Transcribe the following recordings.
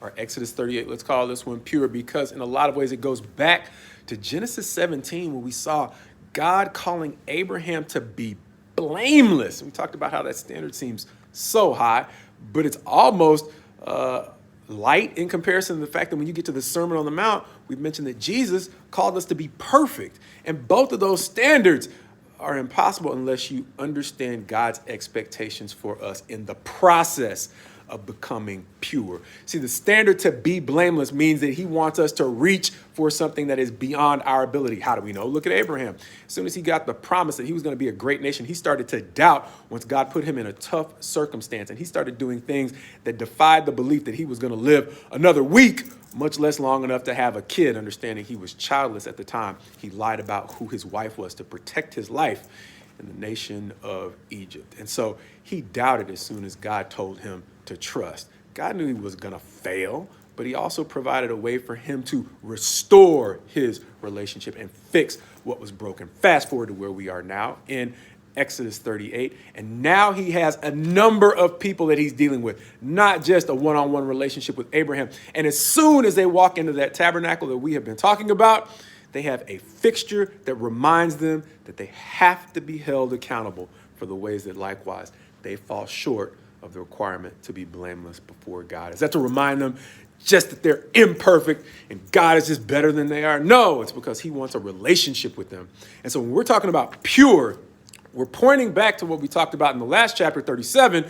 or Exodus 38, let's call this one pure, because in a lot of ways it goes back to Genesis 17 when we saw God calling Abraham to be blameless. We talked about how that standard seems so high, but it's almost light in comparison to the fact that when you get to the Sermon on the Mount, we've mentioned that Jesus called us to be perfect. And both of those standards are impossible unless you understand God's expectations for us in the process of becoming pure. See, the standard to be blameless means that he wants us to reach for something that is beyond our ability. How do we know? Look at Abraham. As soon as he got the promise that he was going to be a great nation, he started to doubt once God put him in a tough circumstance. And he started doing things that defied the belief that he was going to live another week, much less long enough to have a kid, understanding he was childless at the time. He lied about who his wife was to protect his life in the nation of Egypt. And so he doubted as soon as God told him to trust. God knew he was going to fail, but he also provided a way for him to restore his relationship and fix what was broken. Fast forward to where we are now in Exodus 38. And now he has a number of people that he's dealing with, not just a one-on-one relationship with Abraham. And as soon as they walk into that tabernacle that we have been talking about, they have a fixture that reminds them that they have to be held accountable for the ways that likewise they fall short of the requirement to be blameless before God. Is that to remind them just that they're imperfect and God is just better than they are? No, it's because he wants a relationship with them. And so when we're talking about pure, we're pointing back to what we talked about in the last chapter 37,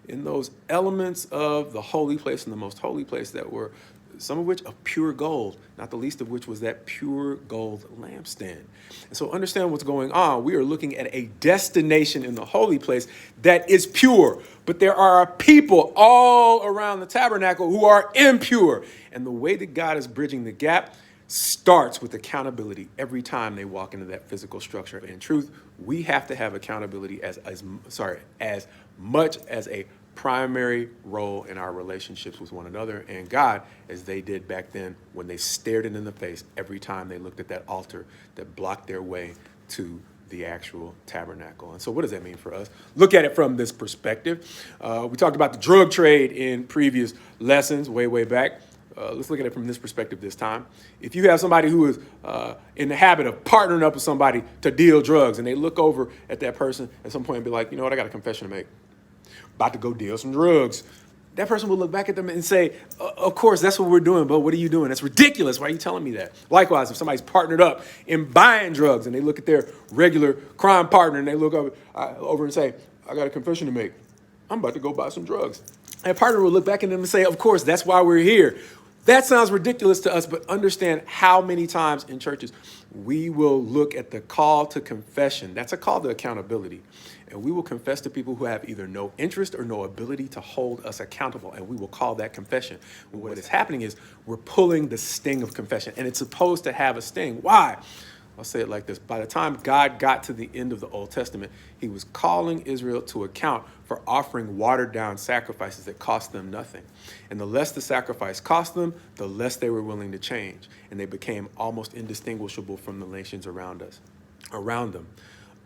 in those elements of the holy place and the most holy place that were some of which of pure gold, not the least of which was that pure gold lampstand. And so understand what's going on. We are looking at a destination in the holy place that is pure, but there are people all around the tabernacle who are impure. And the way that God is bridging the gap starts with accountability every time they walk into that physical structure. And in truth, we have to have accountability as much as a primary role in our relationships with one another and God as they did back then when they stared it in the face every time they looked at that altar that blocked their way to the actual tabernacle. And so what does that mean for us? Look at it from this perspective. We talked about the drug trade in previous lessons way back. Let's look at it from this perspective this time. If you have somebody who is in the habit of partnering up with somebody to deal drugs and they look over at that person at some point and be like, you know what, I got a confession to make. About to go deal some drugs. That person will look back at them and say, of course, that's what we're doing, but what are you doing? That's ridiculous. Why are you telling me that? Likewise, if somebody's partnered up in buying drugs and they look at their regular crime partner and they look over and say, I got a confession to make. I'm about to go buy some drugs. And partner will look back at them and say, of course, that's why we're here. That sounds ridiculous to us, but understand how many times in churches we will look at the call to confession. That's a call to accountability. And we will confess to people who have either no interest or no ability to hold us accountable. And we will call that confession. What is happening is we're pulling the sting of confession. And it's supposed to have a sting. Why? I'll say it like this. By the time God got to the end of the Old Testament, he was calling Israel to account for offering watered down sacrifices that cost them nothing. And the less the sacrifice cost them, the less they were willing to change. And they became almost indistinguishable from the nations around them.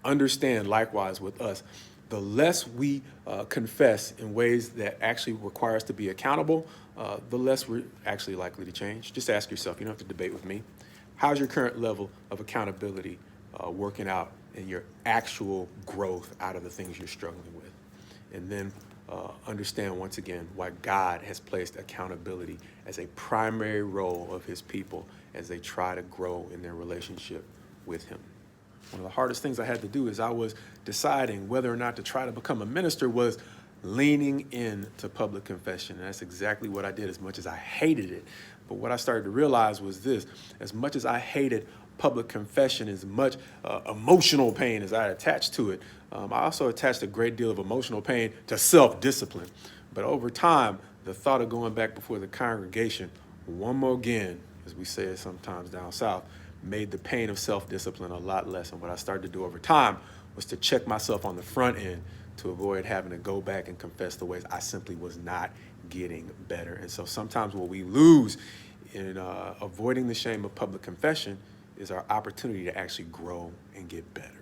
Understand, likewise with us, the less we confess in ways that actually require us to be accountable, the less we're actually likely to change. Just ask yourself, you don't have to debate with me. How's your current level of accountability working out in your actual growth out of the things you're struggling with? And then understand once again why God has placed accountability as a primary role of his people as they try to grow in their relationship with him. One of the hardest things I had to do as I was deciding whether or not to try to become a minister was leaning into public confession. And that's exactly what I did, as much as I hated it. But what I started to realize was this: as much as I hated public confession, as much emotional pain as I attached to it, I also attached a great deal of emotional pain to self-discipline. But over time, the thought of going back before the congregation one more again, as we say it sometimes down south, made the pain of self-discipline a lot less. And what I started to do over time was to check myself on the front end to avoid having to go back and confess the ways I simply was not getting better. And so sometimes what we lose in avoiding the shame of public confession is our opportunity to actually grow and get better.